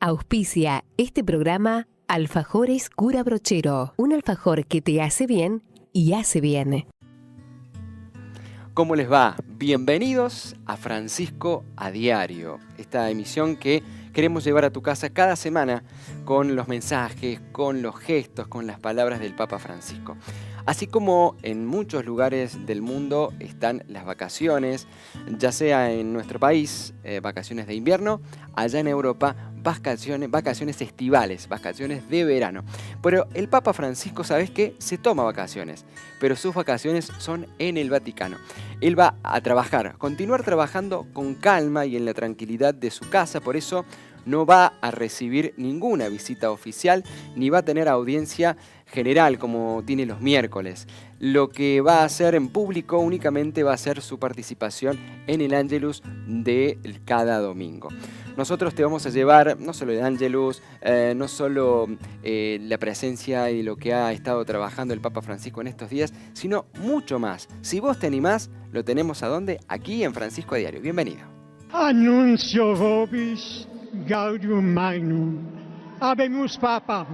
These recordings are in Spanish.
Auspicia este programa Alfajores Cura Brochero, un alfajor que te hace bien y hace bien. ¿Cómo les va? Bienvenidos a Francisco a Diario, esta emisión que queremos llevar a tu casa cada semana con los mensajes, con los gestos, con las palabras del Papa Francisco. Así como en muchos lugares del mundo están las vacaciones, ya sea en nuestro país, vacaciones de invierno, allá en Europa, vacaciones estivales, vacaciones de verano. Pero el Papa Francisco, ¿sabes qué? Se toma vacaciones, pero sus vacaciones son en el Vaticano. Él va a trabajar, continuar trabajando con calma y en la tranquilidad de su casa, por eso no va a recibir ninguna visita oficial ni va a tener audiencia general como tiene los miércoles. Lo que va a hacer en público únicamente va a ser su participación en el Ángelus de cada domingo. Nosotros te vamos a llevar no solo el Ángelus, no solo la presencia y lo que ha estado trabajando el Papa Francisco en estos días, sino mucho más. Si vos te animás, lo tenemos ¿a dónde? Aquí en Francisco a Diario. Bienvenido. Annuncio vobis gaudium magnum. Habemus Papa.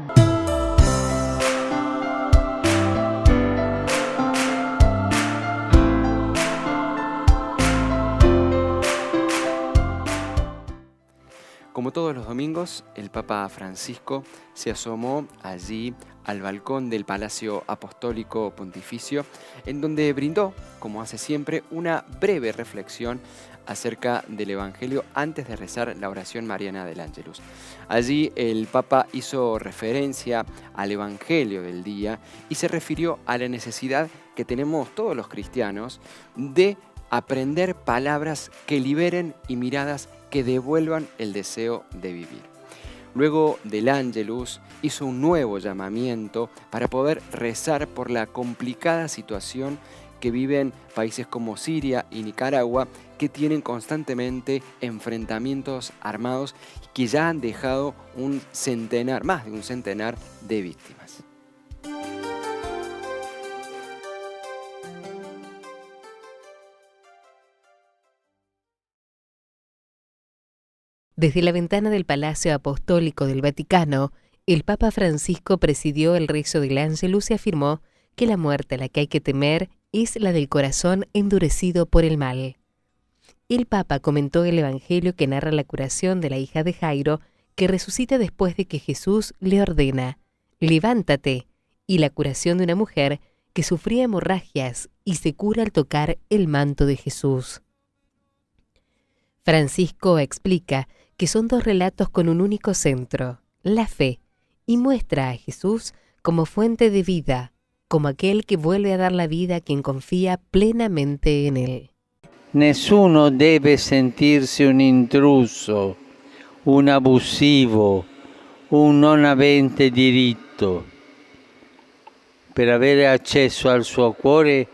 Como todos los domingos, el Papa Francisco se asomó allí al balcón del Palacio Apostólico Pontificio, en donde brindó, como hace siempre, una breve reflexión acerca del Evangelio antes de rezar la oración mariana del Ángelus. Allí el Papa hizo referencia al Evangelio del día y se refirió a la necesidad que tenemos todos los cristianos de aprender palabras que liberen y miradas que devuelvan el deseo de vivir. Luego del Ángelus hizo un nuevo llamamiento para poder rezar por la complicada situación que viven países como Siria y Nicaragua, que tienen constantemente enfrentamientos armados que ya han dejado más de un centenar de víctimas. Desde la ventana del Palacio Apostólico del Vaticano, el Papa Francisco presidió el rezo del Ángelus y afirmó que la muerte a la que hay que temer es la del corazón endurecido por el mal. El Papa comentó el Evangelio que narra la curación de la hija de Jairo, que resucita después de que Jesús le ordena: «Levántate», y la curación de una mujer que sufría hemorragias y se cura al tocar el manto de Jesús. Francisco explica que son dos relatos con un único centro, la fe, y muestra a Jesús como fuente de vida, como aquel que vuelve a dar la vida a quien confía plenamente en él. Nessuno deve sentirsi un intruso, un abusivo, un non avente diritto. Per avere accesso al suo cuore,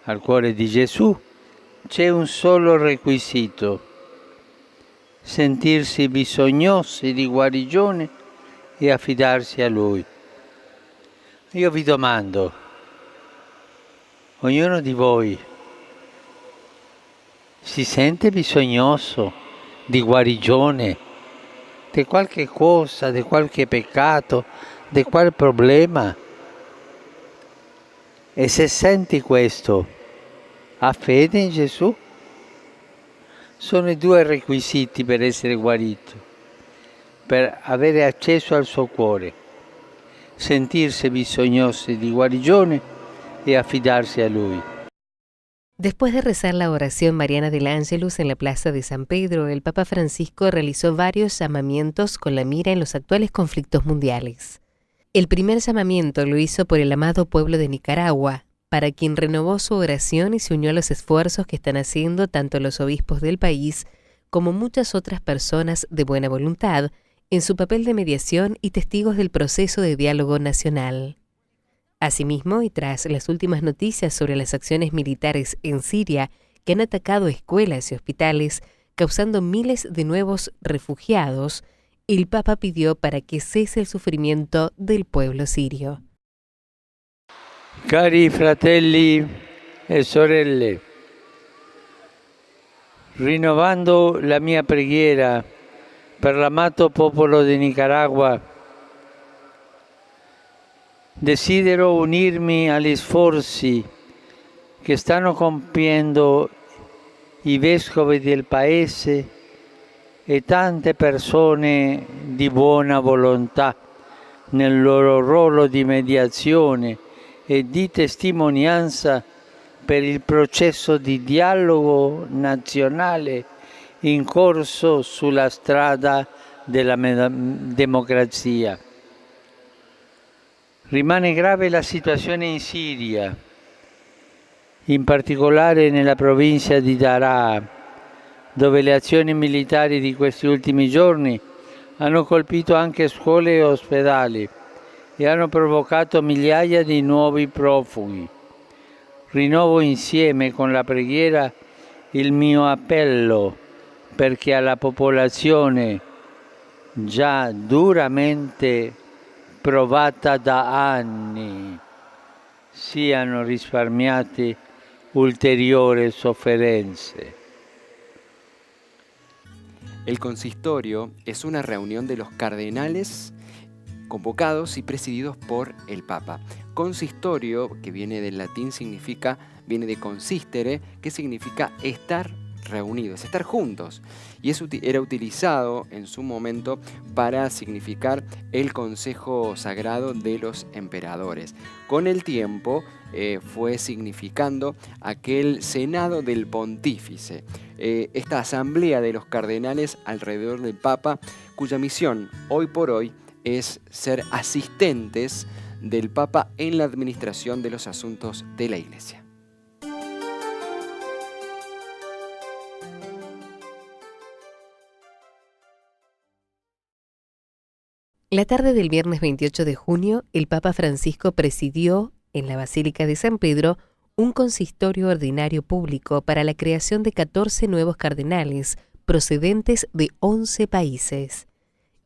al cuore di Gesù, c'è un solo requisito: sentirsi bisognosi di guarigione e affidarsi a Lui. Io vi domando, ognuno di voi si sente bisognoso di guarigione, di qualche cosa, di qualche peccato, di qual problema? E se senti questo, ha fede in Gesù? Sono i due requisiti per essere guarito, per avere accesso al suo cuore: sentirsi bisognosi di guarigione e affidarsi a Lui. Después de rezar la oración mariana del Ángelus en la Plaza de San Pedro, el Papa Francisco realizó varios llamamientos con la mira en los actuales conflictos mundiales. El primer llamamiento lo hizo por el amado pueblo de Nicaragua, para quien renovó su oración y se unió a los esfuerzos que están haciendo tanto los obispos del país como muchas otras personas de buena voluntad en su papel de mediación y testigos del proceso de diálogo nacional. Asimismo, y tras las últimas noticias sobre las acciones militares en Siria que han atacado escuelas y hospitales, causando miles de nuevos refugiados, el Papa pidió para que cese el sufrimiento del pueblo sirio. Cari fratelli e sorelle, rinnovando la mia preghiera per l'amato popolo di Nicaragua, desidero unirmi agli sforzi che stanno compiendo i vescovi del Paese e tante persone di buona volontà nel loro ruolo di mediazione e di testimonianza per il processo di dialogo nazionale in corso sulla strada della democrazia. Rimane grave la situazione in Siria, in particolare nella provincia di Daraa, dove le azioni militari di questi ultimi giorni hanno colpito anche scuole e ospedali e hanno provocato migliaia di nuovi profughi. Rinnovo insieme con la preghiera il mio appello perché alla popolazione già duramente provata da anni siano risparmiate ulteriori sofferenze. El consistorio es una reunión de los cardenales convocados y presididos por el Papa. Consistorio, que viene del latín, viene de consistere, que significa estar reunidos, estar juntos. Y eso era utilizado en su momento para significar el consejo sagrado de los emperadores. Con el tiempo fue significando aquel senado del pontífice, esta asamblea de los cardenales alrededor del Papa, cuya misión hoy por hoy es ser asistentes del Papa en la administración de los asuntos de la Iglesia. La tarde del viernes 28 de junio, el Papa Francisco presidió, en la Basílica de San Pedro, un consistorio ordinario público para la creación de 14 nuevos cardenales procedentes de 11 países.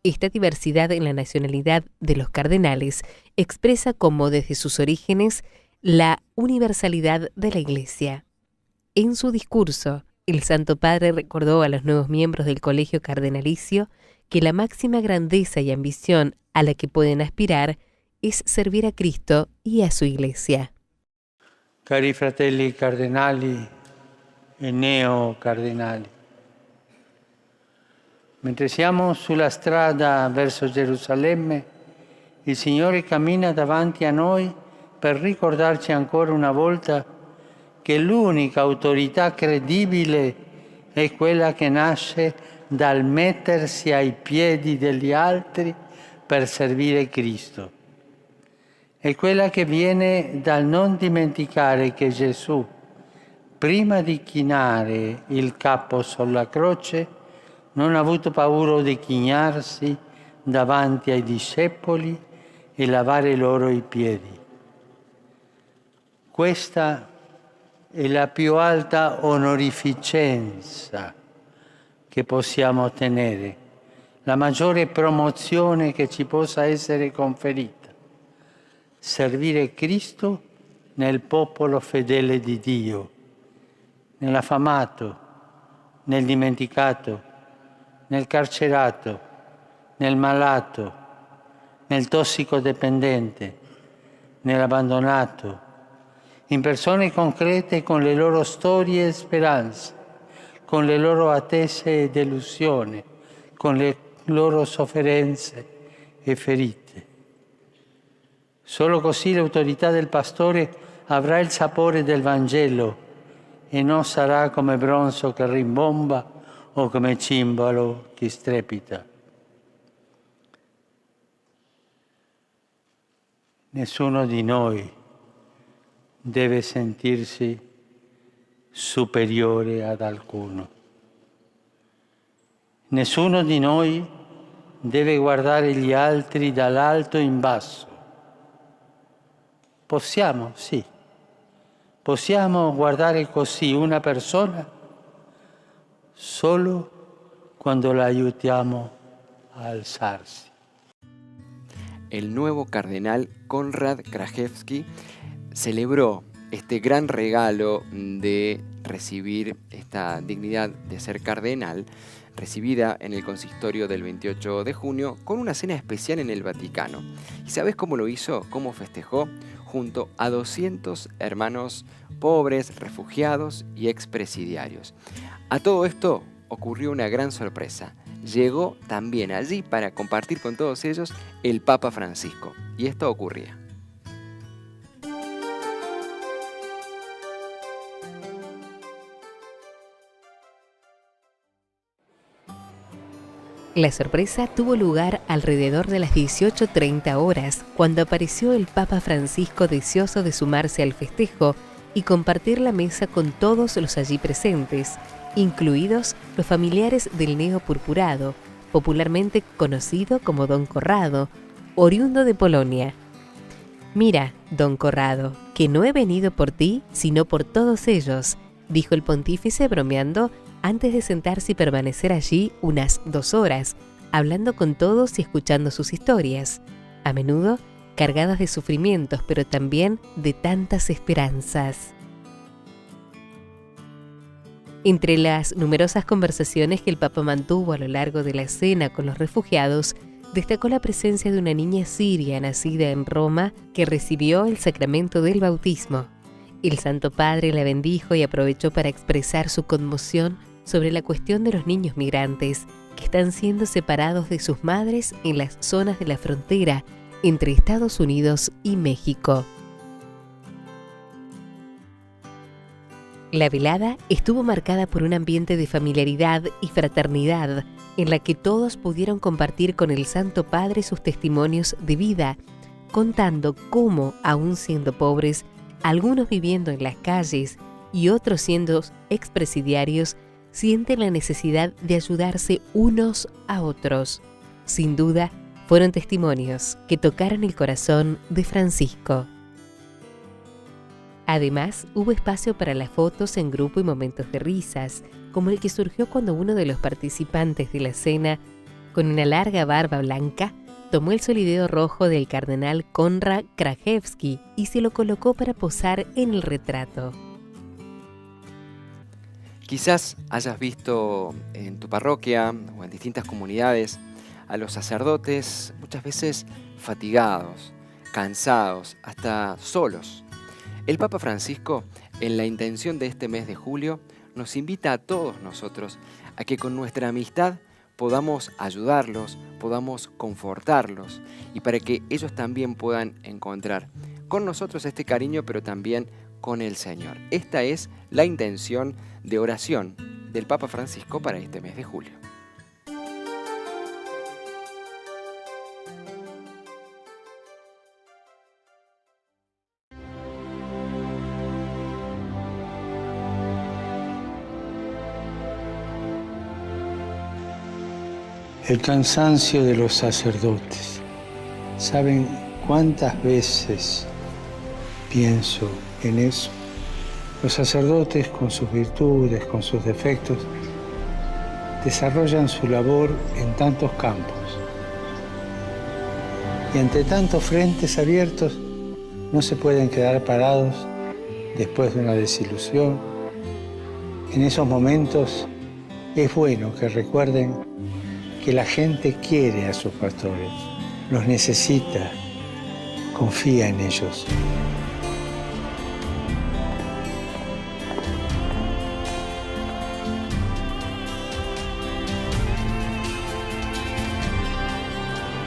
Esta diversidad en la nacionalidad de los cardenales expresa como desde sus orígenes la universalidad de la Iglesia. En su discurso, el Santo Padre recordó a los nuevos miembros del Colegio Cardenalicio que la máxima grandeza y ambición a la que pueden aspirar es servir a Cristo y a su Iglesia. Cari fratelli cardinali e neocardinali, mentre siamo sulla strada verso Gerusalemme, il Signore cammina davanti a noi per ricordarci ancora una volta che l'unica autorità credibile è quella che nasce dal mettersi ai piedi degli altri per servire Cristo. È quella che viene dal non dimenticare che Gesù, prima di chinare il capo sulla croce, non ha avuto paura di chinarsi davanti ai discepoli e lavare loro i piedi. Questa è la più alta onorificenza che possiamo ottenere, la maggiore promozione che ci possa essere conferita. Servire Cristo nel popolo fedele di Dio, nell'affamato, nel dimenticato, nel carcerato, nel malato, nel tossicodipendente, nell'abbandonato, in persone concrete con le loro storie e speranze, con le loro attese e delusioni, con le loro sofferenze e ferite. Solo così l'autorità del pastore avrà il sapore del Vangelo e non sarà come bronzo che rimbomba o come cimbalo che strepita. Nessuno di noi deve sentirsi superiore ad alcuno. Nessuno di noi deve guardare gli altri dall'alto in basso. Possiamo, sì, possiamo guardare così una persona solo quando la aiutiamo a alzarsi. El nuevo cardenal Konrad Krajewski celebró este gran regalo de recibir esta dignidad de ser cardenal recibida en el consistorio del 28 de junio con una cena especial en el Vaticano. ¿Y sabes cómo lo hizo? ¿Cómo festejó? Junto a 200 hermanos pobres, refugiados y expresidiarios. A todo esto ocurrió una gran sorpresa. Llegó también allí para compartir con todos ellos el Papa Francisco. Y esto ocurría. La sorpresa tuvo lugar alrededor de las 18:30 horas, cuando apareció el Papa Francisco deseoso de sumarse al festejo y compartir la mesa con todos los allí presentes, incluidos los familiares del neopurpurado, popularmente conocido como Don Corrado, oriundo de Polonia. «Mira, Don Corrado, que no he venido por ti, sino por todos ellos», dijo el pontífice bromeando antes de sentarse y permanecer allí unas 2 horas, hablando con todos y escuchando sus historias, a menudo cargadas de sufrimientos, pero también de tantas esperanzas. Entre las numerosas conversaciones que el Papa mantuvo a lo largo de la cena con los refugiados, destacó la presencia de una niña siria nacida en Roma que recibió el sacramento del bautismo. El Santo Padre la bendijo y aprovechó para expresar su conmoción sobre la cuestión de los niños migrantes que están siendo separados de sus madres en las zonas de la frontera entre Estados Unidos y México. La velada estuvo marcada por un ambiente de familiaridad y fraternidad en la que todos pudieron compartir con el Santo Padre sus testimonios de vida, contando cómo, aún siendo pobres, algunos viviendo en las calles y otros siendo expresidiarios, sienten la necesidad de ayudarse unos a otros. Sin duda, fueron testimonios que tocaron el corazón de Francisco. Además, hubo espacio para las fotos en grupo y momentos de risas, como el que surgió cuando uno de los participantes de la cena, con una larga barba blanca, tomó el solideo rojo del cardenal Konrad Krajewski y se lo colocó para posar en el retrato. Quizás hayas visto en tu parroquia o en distintas comunidades a los sacerdotes muchas veces fatigados, cansados, hasta solos. El Papa Francisco, en la intención de este mes de julio, nos invita a todos nosotros a que con nuestra amistad podamos ayudarlos, podamos confortarlos y para que ellos también puedan encontrar con nosotros este cariño, pero también con el Señor. Esta es la intención de oración del Papa Francisco para este mes de julio. El cansancio de los sacerdotes. ¿Saben cuántas veces pienso en eso? Los sacerdotes, con sus virtudes, con sus defectos, desarrollan su labor en tantos campos. Y ante tantos frentes abiertos, no se pueden quedar parados después de una desilusión. En esos momentos es bueno que recuerden que la gente quiere a sus pastores, los necesita, confía en ellos.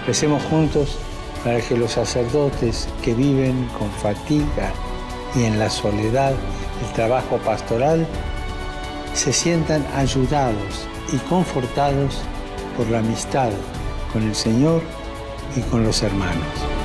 Recemos juntos para que los sacerdotes que viven con fatiga y en la soledad el trabajo pastoral se sientan ayudados y confortados por la amistad con el Señor y con los hermanos.